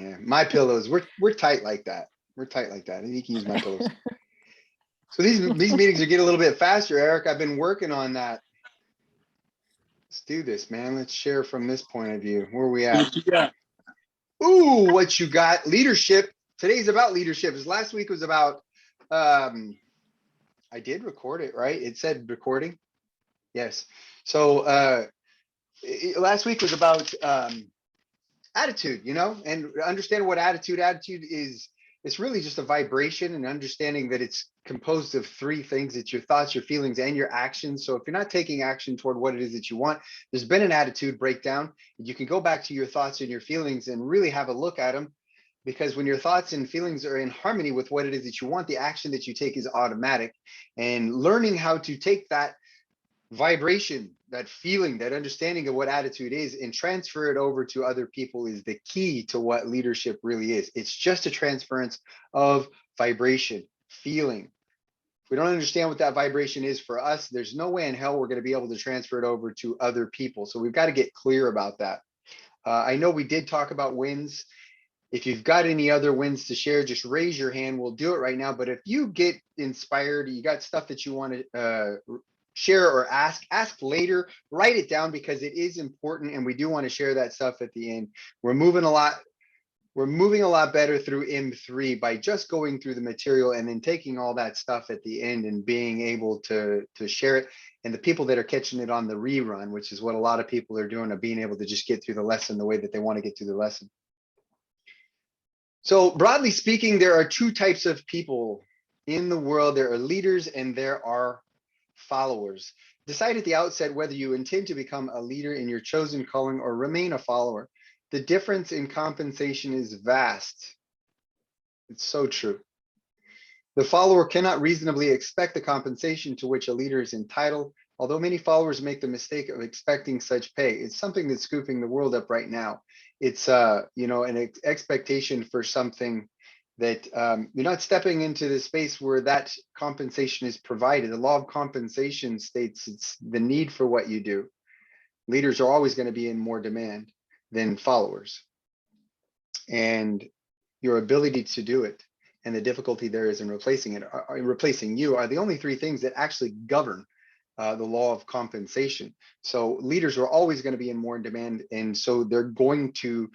Yeah, my pillows, we're tight like that. We're tight like that. And you can use my pillows. So these meetings are getting a little bit faster, Eric. I've been working on that. Let's do this, man. Let's share from this point of view. Where are we at? What you got? Ooh, what you got? Leadership. Today's about leadership. As last week was about, I did record it, right? It said recording. Yes. So last week was about attitude, and understanding what attitude is. It's really just a vibration, and understanding that it's composed of three things. It's your thoughts, your feelings, and your actions. So if you're not taking action toward what it is that you want, there's been an attitude breakdown. You can go back to your thoughts and your feelings and really have a look at them, because when your thoughts and feelings are in harmony with what it is that you want, the action that you take is automatic. And learning how to take that vibration, that feeling, that understanding of what attitude is, and transfer it over to other people is the key to what leadership really is. It's just a transference of vibration, feeling. If we don't understand what that vibration is for us, there's no way in hell we're going to be able to transfer it over to other people. So we've got to get clear about that. I know we did talk about wins. If you've got any other wins to share, just raise your hand. We'll do it right now. But if you get inspired, you got stuff that you want to share or ask later, write it down, because it is important, and we do want to share that stuff at the end. We're moving a lot better through M3 by just going through the material and then taking all that stuff at the end and being able to share it. And the people that are catching it on the rerun, which is what a lot of people are doing, are being able to just get through the lesson the way that they want to get through the lesson. So broadly speaking, there are two types of people in the world. There are leaders and there are followers. Decide at the outset whether you intend to become a leader in your chosen calling or remain a follower. The difference in compensation is vast. It's so true. The follower cannot reasonably expect the compensation to which a leader is entitled, although many followers make the mistake of expecting such pay. It's something that's scooping the world up right now. It's an expectation for something that you're not stepping into the space where that compensation is provided. The law of compensation states it's the need for what you do. Leaders are always going to be in more demand than followers. And your ability to do it and the difficulty there is in replacing it, replacing you, are the only three things that actually govern the law of compensation. So leaders are always going to be in more demand. And so they're going to,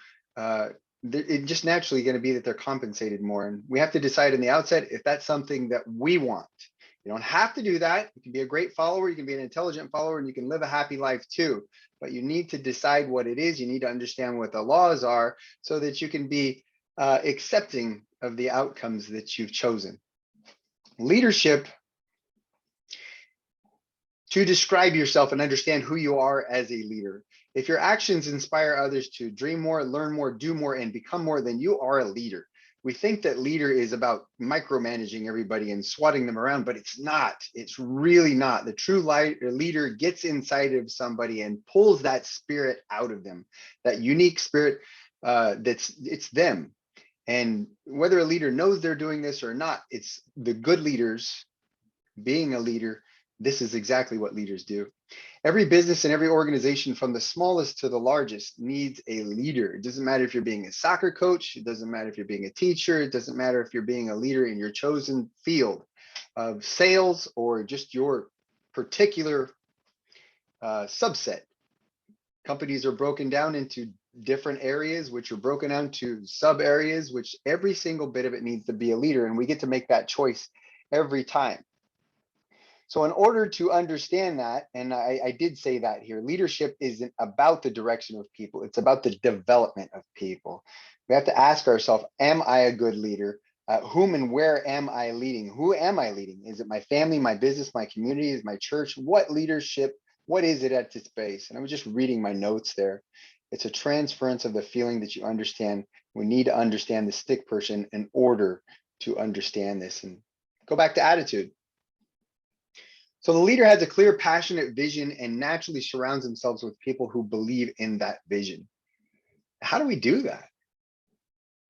it's just naturally going to be that they're compensated more. And we have to decide in the outset if that's something that we want. You don't have to do that. You can be a great follower. You can be an intelligent follower, and you can live a happy life too. But you need to decide what it is. You need to understand what the laws are so that you can be accepting of the outcomes that you've chosen. Leadership, to describe yourself and understand who you are as a leader. If your actions inspire others to dream more, learn more, do more, and become more, then you are a leader. We think that leader is about micromanaging everybody and swatting them around, but it's not. It's really not. The true leader gets inside of somebody and pulls that spirit out of them, that unique spirit it's them. And whether a leader knows they're doing this or not, it's the good leaders being a leader. This is exactly what leaders do. Every business and every organization, from the smallest to the largest, needs a leader. It doesn't matter if you're being a soccer coach. It doesn't matter if you're being a teacher. It doesn't matter if you're being a leader in your chosen field of sales or just your particular subset. Companies are broken down into different areas, which are broken down to sub areas, which every single bit of it needs to be a leader. And we get to make that choice every time. So in order to understand that, and I did say that here, leadership isn't about the direction of people. It's about the development of people. We have to ask ourselves, am I a good leader? Whom and where am I leading? Who am I leading? Is it my family, my business, my community, is my church? What leadership? What is it at this base? And I was just reading my notes there. It's a transference of the feeling that you understand. We need to understand the stick person in order to understand this. And go back to attitude. So the leader has a clear, passionate vision and naturally surrounds themselves with people who believe in that vision. How do we do that?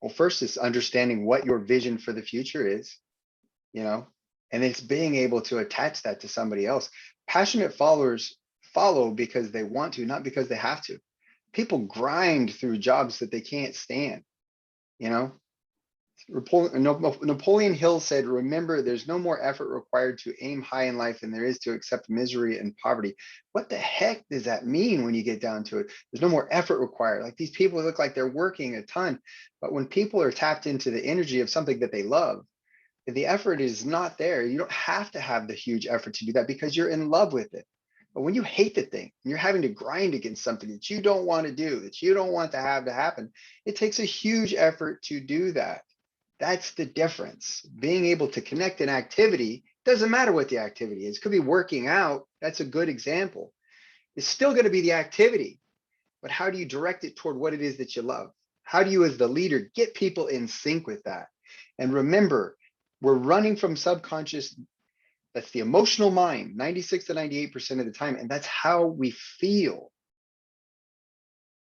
Well, first is understanding what your vision for the future is, and it's being able to attach that to somebody else. Passionate followers follow because they want to, not because they have to. People grind through jobs that they can't stand. You know, Napoleon Hill said, remember, there's no more effort required to aim high in life than there is to accept misery and poverty. What the heck does that mean when you get down to it? There's no more effort required. Like, these people look like they're working a ton, but when people are tapped into the energy of something that they love, the effort is not there. You don't have to have the huge effort to do that because you're in love with it. But when you hate the thing, and you're having to grind against something that you don't want to do, that you don't want to have to happen, it takes a huge effort to do that. That's the difference. Being able to connect an activity, doesn't matter what the activity is. It could be working out. That's a good example. It's still going to be the activity, but how do you direct it toward what it is that you love? How do you, as the leader, get people in sync with that? And remember, we're running from subconscious. That's the emotional mind, 96 to 98% of the time. And that's how we feel.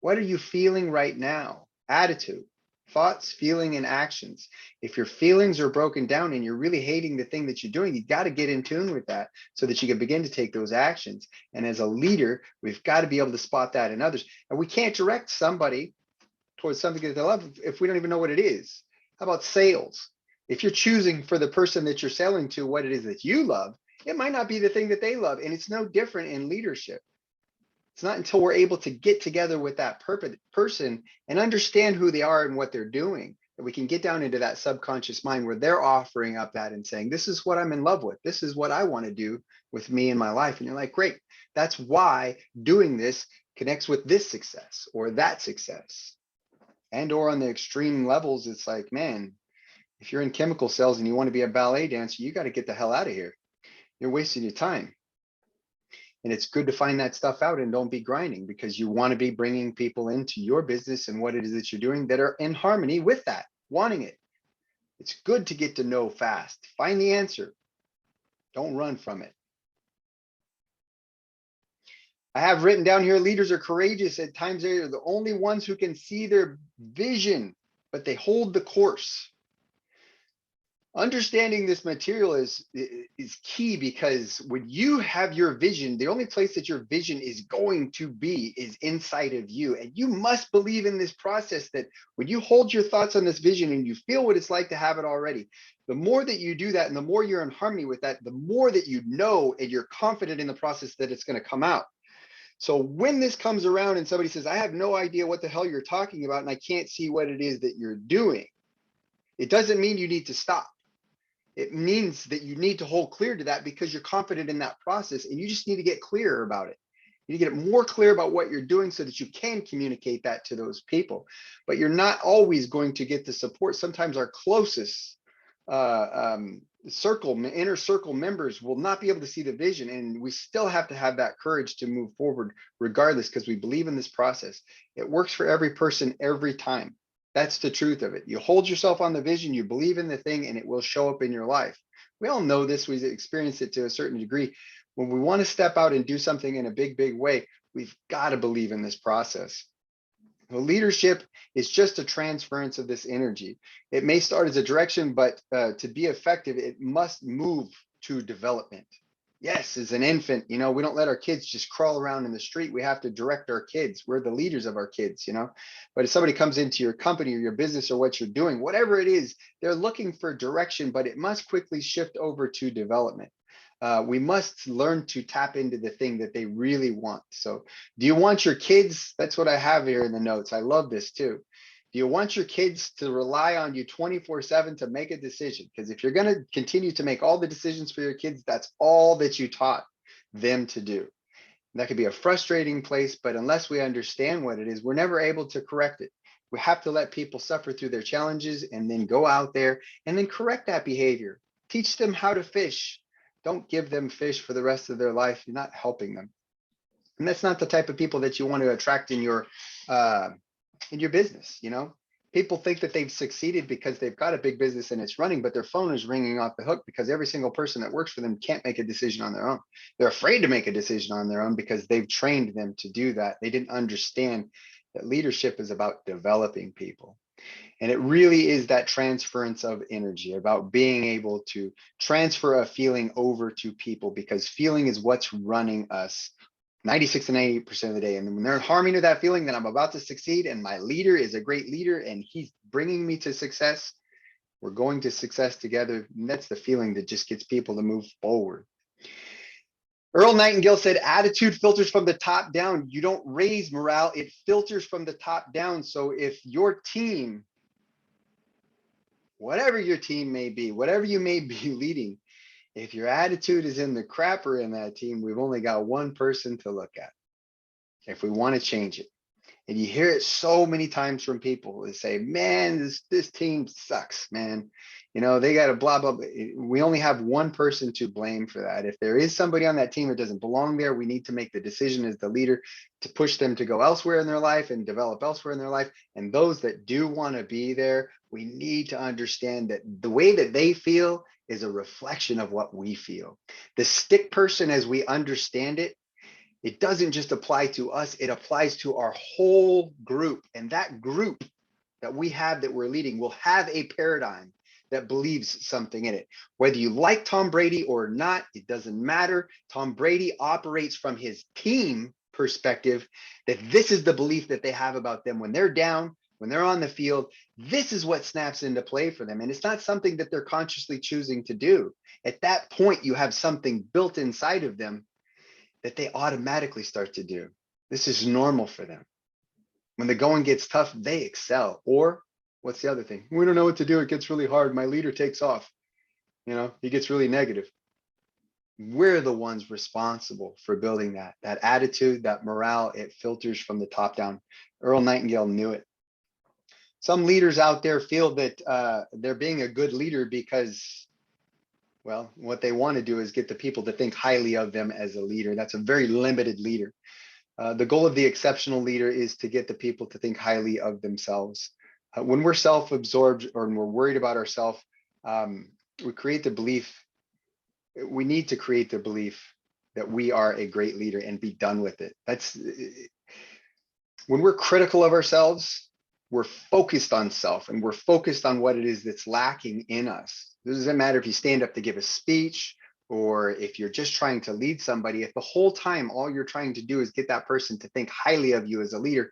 What are you feeling right now? Attitude, thoughts, feeling, and actions. If your feelings are broken down and you're really hating the thing that you're doing, you got to get in tune with that so that you can begin to take those actions. And as a leader, we've got to be able to spot that in others. And we can't direct somebody towards something that they love if we don't even know what it is. How about sales? If you're choosing for the person that you're selling to what it is that you love, it might not be the thing that they love. And it's no different in leadership. It's not until we're able to get together with that person and understand who they are and what they're doing that we can get down into that subconscious mind where they're offering up that and saying, this is what I'm in love with. This is what I want to do with me in my life. And you're like, great. That's why doing this connects with this success or that success. And or on the extreme levels, it's like, man, if you're in chemical sales and you want to be a ballet dancer, you got to get the hell out of here. You're wasting your time. And it's good to find that stuff out and don't be grinding, because you want to be bringing people into your business and what it is that you're doing that are in harmony with that, wanting it. It's good to get to know fast. Find the answer. Don't run from it. I have written down here, leaders are courageous. At times they're the only ones who can see their vision, but they hold the course. Understanding this material is key, because when you have your vision, the only place that your vision is going to be is inside of you. And you must believe in this process, that when you hold your thoughts on this vision and you feel what it's like to have it already, the more that you do that and the more you're in harmony with that, the more that you know and you're confident in the process that it's going to come out. So when this comes around and somebody says, I have no idea what the hell you're talking about and I can't see what it is that you're doing, it doesn't mean you need to stop. It means that you need to hold clear to that, because you're confident in that process and you just need to get clearer about it. You need to get more clear about what you're doing so that you can communicate that to those people. But you're not always going to get the support. Sometimes our closest inner circle members will not be able to see the vision, and we still have to have that courage to move forward regardless, because we believe in this process. It works for every person every time. That's the truth of it. You hold yourself on the vision, you believe in the thing, and it will show up in your life. We all know this, we've experienced it to a certain degree. When we want to step out and do something in a big, big way, we've got to believe in this process. Well, leadership is just a transference of this energy. It may start as a direction, but to be effective, it must move to development. Yes, as an infant, we don't let our kids just crawl around in the street. We have to direct our kids. We're the leaders of our kids. But if somebody comes into your company or your business or what you're doing, whatever it is, they're looking for direction, but it must quickly shift over to development. We must learn to tap into the thing that they really want. So do you want your kids? That's what I have here in the notes. I love this too. Do you want your kids to rely on you 24/7 to make a decision? Because if you're going to continue to make all the decisions for your kids, that's all that you taught them to do. And that could be a frustrating place, but unless we understand what it is, we're never able to correct it. We have to let people suffer through their challenges and then go out there and then correct that behavior. Teach them how to fish. Don't give them fish for the rest of their life. You're not helping them. And that's not the type of people that you want to attract in your business. People think that they've succeeded because they've got a big business and it's running, but their phone is ringing off the hook because every single person that works for them can't make a decision on their own. They're afraid to make a decision on their own because they've trained them to do that. They didn't understand that leadership is about developing people. And it really is that transference of energy, about being able to transfer a feeling over to people, because feeling is what's running us 96 to 98% of the day. And when they're harming to that feeling that I'm about to succeed and my leader is a great leader and he's bringing me to success, we're going to success together. And that's the feeling that just gets people to move forward. Earl Nightingale said, attitude filters from the top down. You don't raise morale, it filters from the top down. So if your team, whatever your team may be, whatever you may be leading, if your attitude is in the crapper in that team, we've only got one person to look at if we want to change it. And you hear it so many times from people that say, man, this team sucks, man. You know, they got a blah, blah, blah. We only have one person to blame for that. If there is somebody on that team that doesn't belong there, we need to make the decision as the leader to push them to go elsewhere in their life and develop elsewhere in their life. And those that do want to be there, we need to understand that the way that they feel is a reflection of what we feel. The stick person, as we understand it, it doesn't just apply to us, it applies to our whole group. And that group that we have that we're leading will have a paradigm that believes something in it. Whether you like Tom Brady or not, it doesn't matter. Tom Brady operates from his team perspective that this is the belief that they have about them when they're down, when they're on the field. This is what snaps into play for them. And it's not something that they're consciously choosing to do. At that point, you have something built inside of them that they automatically start to do. This is normal for them. When the going gets tough, they excel. Or what's the other thing? We don't know what to do. It gets really hard. My leader takes off. You know, he gets really negative. We're the ones responsible for building that attitude, that morale. It filters from the top down. Earl Nightingale knew it. Some leaders out there feel that they're being a good leader because, well, what they want to do is get the people to think highly of them as a leader. That's a very limited leader. The goal of the exceptional leader is to get the people to think highly of themselves. When we're self-absorbed or when we're worried about ourselves, we create the belief, we need to create the belief that we are a great leader and be done with it. That's when we're critical of ourselves, we're focused on self and we're focused on what it is that's lacking in us. It doesn't matter if you stand up to give a speech or if you're just trying to lead somebody. If the whole time all you're trying to do is get that person to think highly of you as a leader,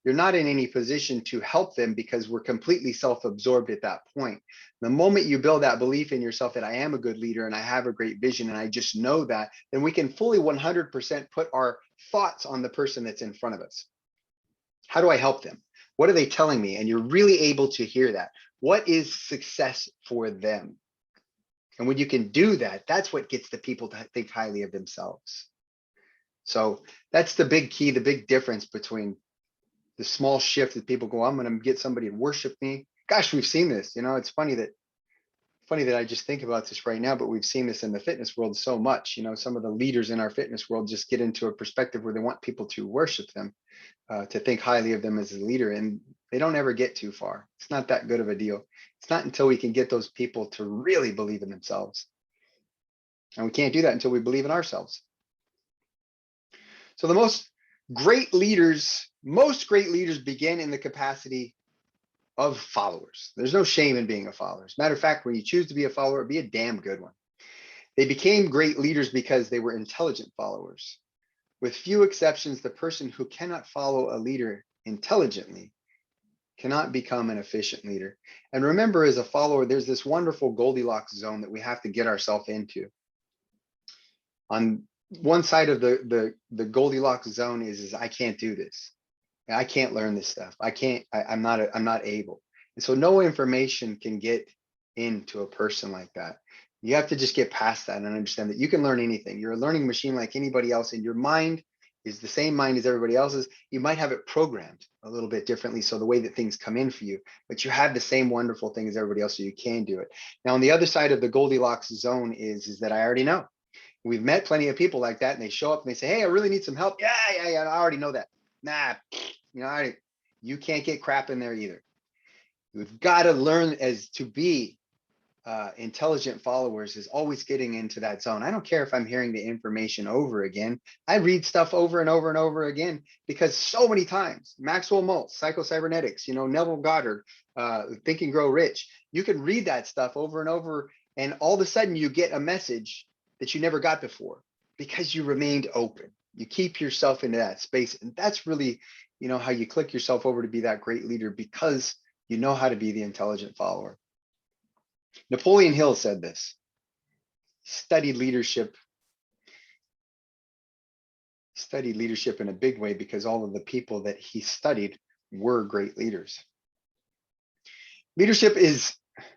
you're not in any position to help them because we're completely self-absorbed at that point. The moment you build that belief in yourself that I am a good leader and I have a great vision and I just know that, then we can fully 100% put our thoughts on the person that's in front of us. How do I help them? What are they telling me? And you're really able to hear that. What is success for them? And when you can do that, that's what gets the people to think highly of themselves. So that's the big key, the big difference between the small shift that people go, I'm going to get somebody to worship me. Gosh, we've seen this. You know, it's funny that I just think about this right now, but we've seen this in the fitness world so much. You know, some of the leaders in our fitness world just get into a perspective where they want people to worship them, to think highly of them as a leader, and they don't ever get too far. It's not that good of a deal. It's not until we can get those people to really believe in themselves. And we can't do that until we believe in ourselves. So most great leaders begin in the capacity of followers. There's no shame in being a follower. As a matter of fact, when you choose to be a follower, be a damn good one. They became great leaders because they were intelligent followers. With few exceptions, the person who cannot follow a leader intelligently cannot become an efficient leader. And remember, as a follower, there's this wonderful Goldilocks zone that we have to get ourselves into. On one side of the Goldilocks zone is I can't do this. I can't learn this stuff. I'm not able. And so no information can get into a person like that. You have to just get past that and understand that you can learn anything. You're a learning machine like anybody else, and your mind is the same mind as everybody else's. You might have it programmed a little bit differently, so the way that things come in for you, but you have the same wonderful thing as everybody else, so you can do it. Now, on the other side of the Goldilocks zone is that I already know. We've met plenty of people like that, and they show up and they say, hey, I really need some help. Yeah, I already know that. Nah, you know, you can't get crap in there either. We've got to learn as to be intelligent followers is always getting into that zone. I don't care if I'm hearing the information over again. I read stuff over and over and over again because so many times, Maxwell Maltz, Psycho-Cybernetics, you know, Neville Goddard, Think and Grow Rich, you can read that stuff over and over, and all of a sudden you get a message that you never got before because you remained open. You keep yourself into that space. And that's really, how you click yourself over to be that great leader, because you know how to be the intelligent follower. Napoleon Hill said this. He studied leadership in a big way because all of the people that he studied were great leaders. Leadership is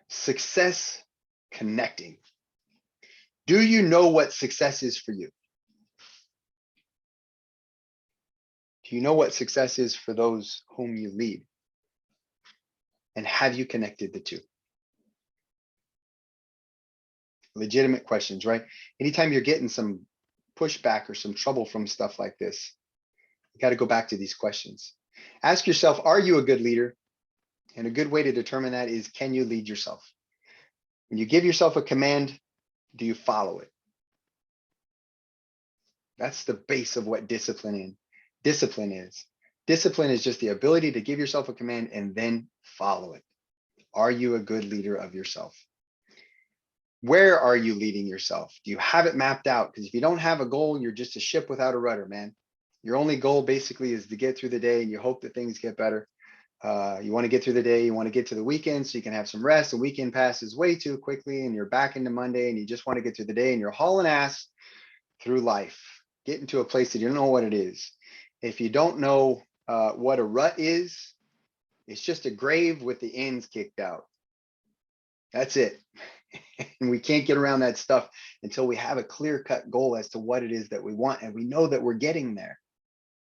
success connecting. Do you know what success is for you? Do you know what success is for those whom you lead? And have you connected the two? Legitimate questions, right? Anytime you're getting some pushback or some trouble from stuff like this, you got to go back to these questions. Ask yourself, are you a good leader? And a good way to determine that is, can you lead yourself? When you give yourself a command, do you follow it? That's the base of what discipline is. Discipline is just the ability to give yourself a command and then follow it. Are you a good leader of yourself? Where are you leading yourself? Do you have it mapped out? Because if you don't have a goal, you're just a ship without a rudder, man. Your only goal basically is to get through the day, and you hope that things get better. You want to get through the day, you want to get to the weekend so you can have some rest. The weekend passes way too quickly and you're back into Monday, and you just want to get through the day, and you're hauling ass through life, getting to a place that you don't know what it is. If you don't know what a rut is, it's just a grave with the ends kicked out. That's it. And we can't get around that stuff until we have a clear-cut goal as to what it is that we want, and we know that we're getting there.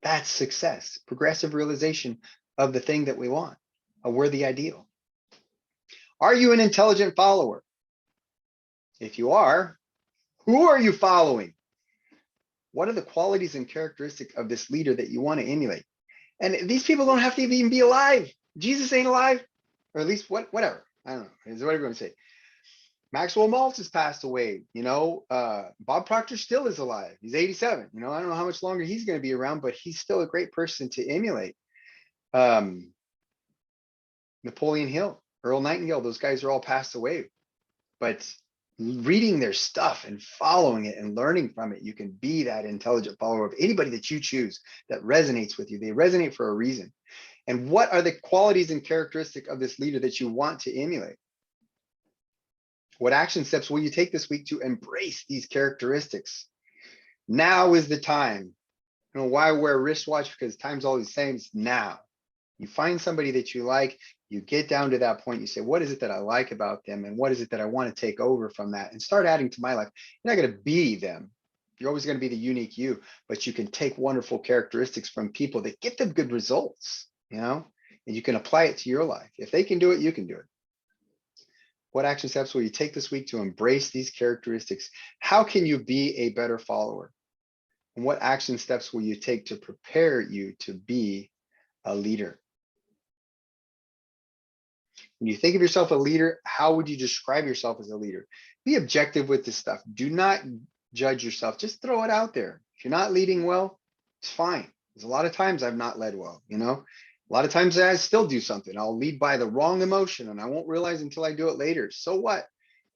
That's success, progressive realization of the thing that we want, a worthy ideal. Are you an intelligent follower? If you are, who are you following? What are the qualities and characteristics of this leader that you want to emulate? And these people don't have to even be alive. Jesus ain't alive, or at least whatever. I don't know. Is what everyone say. Maxwell Maltz has passed away. Bob Proctor still is alive. He's 87. I don't know how much longer he's going to be around, but he's still a great person to emulate. Napoleon Hill, Earl Nightingale, those guys are all passed away. But reading their stuff and following it and learning from it, you can be that intelligent follower of anybody that you choose that resonates with you. They resonate for a reason. And what are the qualities and characteristics of this leader that you want to emulate? What action steps will you take this week to embrace these characteristics? Now is the time. Why I wear a wristwatch? Because time's always the same. It's now. You find somebody that you like, you get down to that point, you say, what is it that I like about them? And what is it that I want to take over from that? And start adding to my life. You're not going to be them. You're always going to be the unique you, but you can take wonderful characteristics from people that get them good results, and you can apply it to your life. If they can do it, you can do it. What action steps will you take this week to embrace these characteristics? How can you be a better follower? And what action steps will you take to prepare you to be a leader? When you think of yourself a leader, how would you describe yourself as a leader? Be objective with this stuff. Do not judge yourself. Just throw it out there. If you're not leading well, it's fine. There's a lot of times I've not led well, A lot of times I still do something. I'll lead by the wrong emotion and I won't realize until I do it later. So what?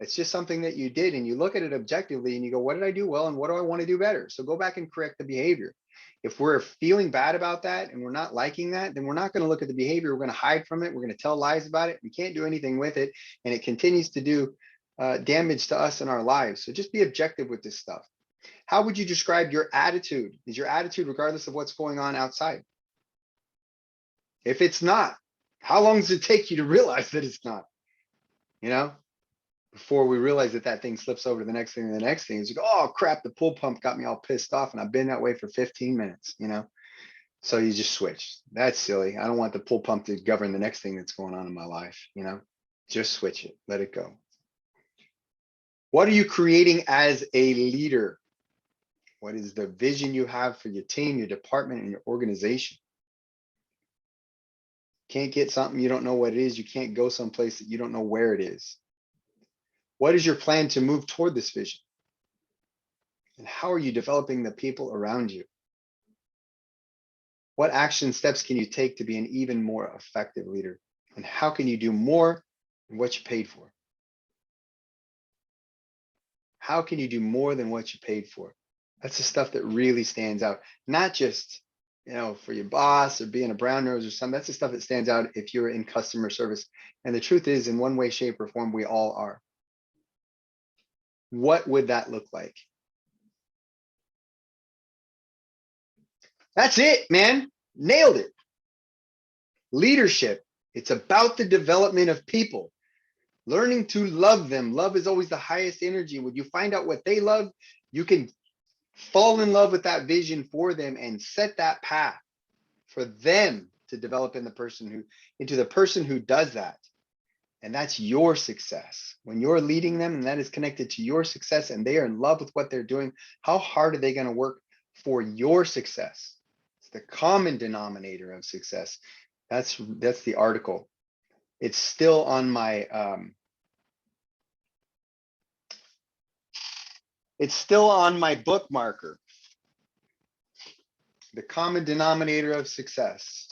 It's just something that you did, and you look at it objectively and you go, what did I do well and what do I want to do better? So go back and correct the behavior. If we're feeling bad about that and we're not liking that, then we're not going to look at the behavior. We're going to hide from it. We're going to tell lies about it. We can't do anything with it. And it continues to do damage to us in our lives. So just be objective with this stuff. How would you describe your attitude? Is your attitude regardless of what's going on outside? If it's not, how long does it take you to realize that it's not? Before we realize that thing slips over to the next thing and the next thing is like, oh crap, the pool pump got me all pissed off and I've been that way for 15 minutes, So you just switch. That's silly. I don't want the pool pump to govern the next thing that's going on in my life, Just switch it, let it go. What are you creating as a leader? What is the vision you have for your team, your department, and your organization? Can't get something you don't know what it is. You can't go someplace that you don't know where it is. What is your plan to move toward this vision? And how are you developing the people around you? What action steps can you take to be an even more effective leader? And how can you do more than what you paid for? How can you do more than what you paid for? That's the stuff that really stands out, not just, for your boss or being a brown nose or something. That's the stuff that stands out if you're in customer service. And the truth is, in one way, shape, or form, we all are. What would that look like? That's it, man. Nailed it. Leadership. It's about the development of people, learning to love them. Love is always the highest energy. When you find out what they love, you can fall in love with that vision for them and set that path for them to develop into the person who does that. And that's your success. When you're leading them and that is connected to your success and they are in love with what they're doing, how hard are they going to work for your success? It's the common denominator of success. That's the article. It's still on my bookmarker. The common denominator of success.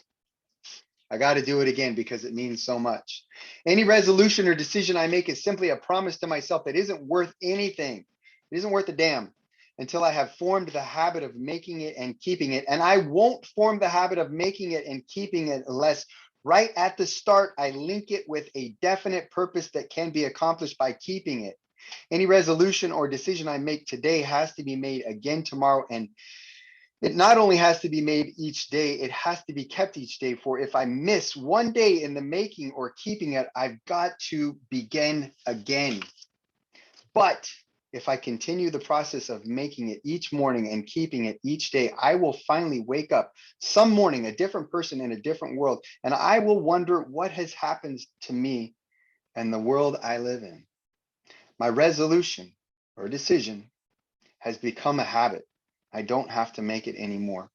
I got to do it again because it means so much. Any resolution or decision I make is simply a promise to myself that isn't worth anything. It isn't worth a damn until I have formed the habit of making it and keeping it. And I won't form the habit of making it and keeping it unless right at the start, I link it with a definite purpose that can be accomplished by keeping it. Any resolution or decision I make today has to be made again tomorrow, and it not only has to be made each day, it has to be kept each day. For if I miss one day in the making or keeping it, I've got to begin again. But if I continue the process of making it each morning and keeping it each day, I will finally wake up some morning, a different person in a different world, and I will wonder what has happened to me and the world I live in. My resolution or decision has become a habit. I don't have to make it anymore.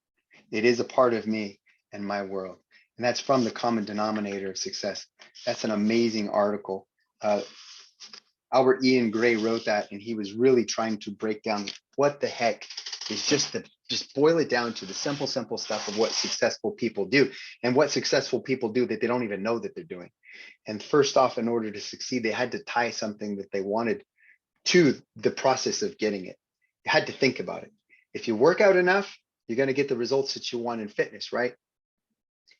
It is a part of me and my world. And that's from the common denominator of success. That's an amazing article. Albert Ian Gray wrote that, and he was really trying to break down what the heck is just boil it down to the simple stuff of what successful people do and what successful people do that they don't even know that they're doing. And first off, in order to succeed, they had to tie something that they wanted to the process of getting it. You had to think about it. If you work out enough, you're going to get the results that you want in fitness, right?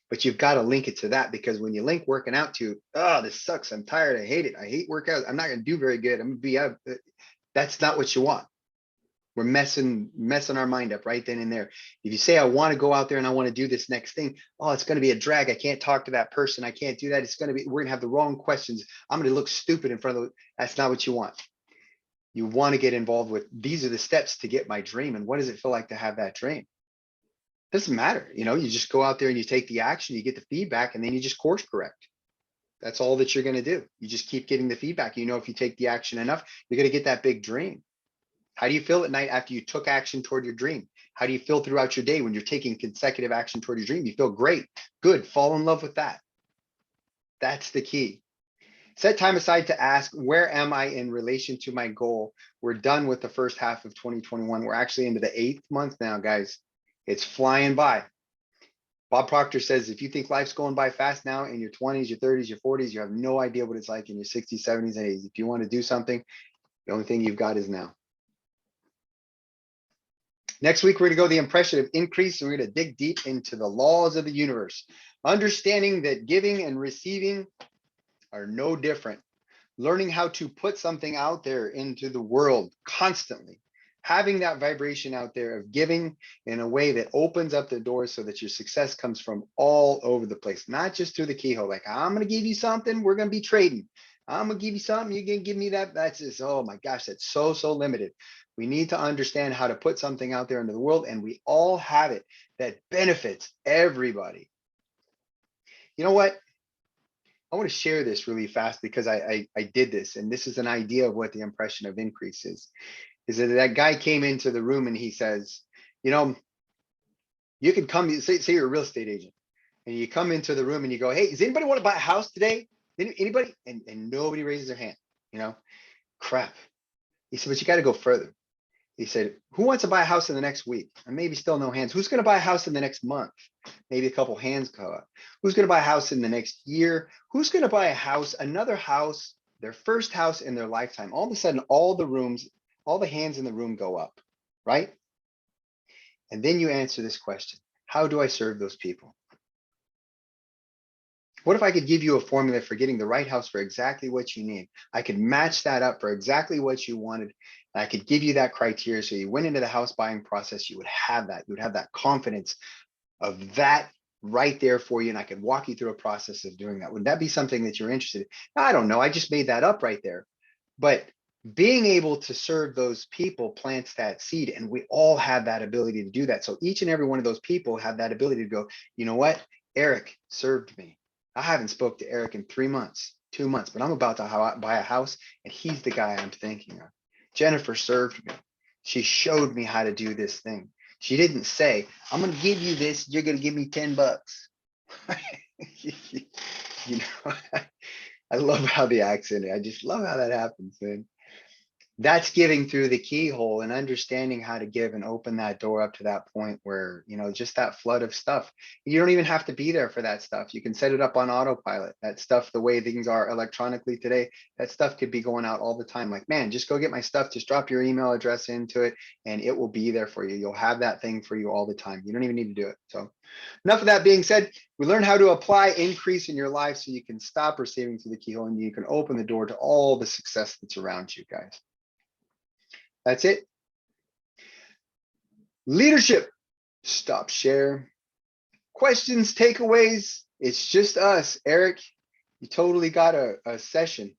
But you've got to link it to that, because when you link working out to, oh, this sucks, I'm tired, I hate it, I hate workouts, I'm not going to do very good, I'm going to be out. That's not what you want. We're messing our mind up right then and there. If you say, I want to go out there and I want to do this next thing, oh, it's going to be a drag. I can't talk to that person. I can't do that. We're going to have the wrong questions. I'm going to look stupid in front of that's not what you want. You want to get involved with, these are the steps to get my dream. And what does it feel like to have that dream? It doesn't matter. You just go out there and you take the action, you get the feedback, and then you just course correct. That's all that you're going to do. You just keep getting the feedback. If you take the action enough, you're going to get that big dream. How do you feel at night after you took action toward your dream? How do you feel throughout your day when you're taking consecutive action toward your dream? You feel great. Good. Fall in love with that. That's the key. Set time aside to ask, where am I in relation to my goal? We're done with the first half of 2021. We're actually into the 8th month now, guys. It's flying by. Bob Proctor says, if you think life's going by fast now in your 20s, your 30s, your 40s, you have no idea what it's like in your 60s, 70s, and 80s. If you want to do something, the only thing you've got is now. Next week, we're going to go the impression of increase. And we're going to dig deep into the laws of the universe, understanding that giving and receiving are no different. Learning how to put something out there into the world constantly, having that vibration out there of giving in a way that opens up the doors so that your success comes from all over the place, not just through the keyhole. Like, I'm going to give you something, we're going to be trading. I'm going to give you something, you're going to give me that. That's just, oh my gosh, that's so limited. We need to understand how to put something out there into the world, and we all have it that benefits everybody. You know what? I want to share this really fast because I did this, and this is an idea of what the impression of increase is that guy came into the room and he says, you can come, say you're a real estate agent, and you come into the room and you go, hey, does anybody want to buy a house today? Anybody? And nobody raises their hand, crap. He said, but you got to go further. He said, who wants to buy a house in the next week? And maybe still no hands. Who's going to buy a house in the next month? Maybe a couple hands go up. Who's going to buy a house in the next year? Who's going to buy a house, another house, their first house in their lifetime? All of a sudden, all the hands in the room go up, right? And then you answer this question. How do I serve those people? What if I could give you a formula for getting the right house for exactly what you need? I could match that up for exactly what you wanted. I could give you that criteria. So you went into the house buying process, you would have that. You would have that confidence of that right there for you. And I could walk you through a process of doing that. Would that be something that you're interested in? I don't know. I just made that up right there. But being able to serve those people plants that seed. And we all have that ability to do that. So each and every one of those people have that ability to go, you know what? Eric served me. I haven't spoke to Eric in 3 months, 2 months, but I'm about to buy a house and he's the guy I'm thinking of. Jennifer served me. She showed me how to do this thing. She didn't say, I'm going to give you this. You're going to give me 10 bucks. You know, I love how the accent, I just love how that happens, man. That's giving through the keyhole and understanding how to give and open that door up to that point where, you know, just that flood of stuff. You don't even have to be there for that stuff. You can set it up on autopilot. That stuff, the way things are electronically today, that stuff could be going out all the time. Like, man, just go get my stuff. Just drop your email address into it and it will be there for you. You'll have that thing for you all the time. You don't even need to do it. So enough of that being said, we learned how to apply increase in your life so you can stop receiving through the keyhole and you can open the door to all the success that's around you guys. That's it. Leadership. Stop share. Questions, takeaways. It's just us. Eric, you totally got a session.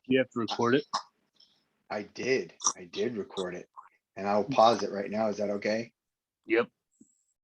You have to record it. I did record it. And I'll pause it right now. Is that okay? Yep.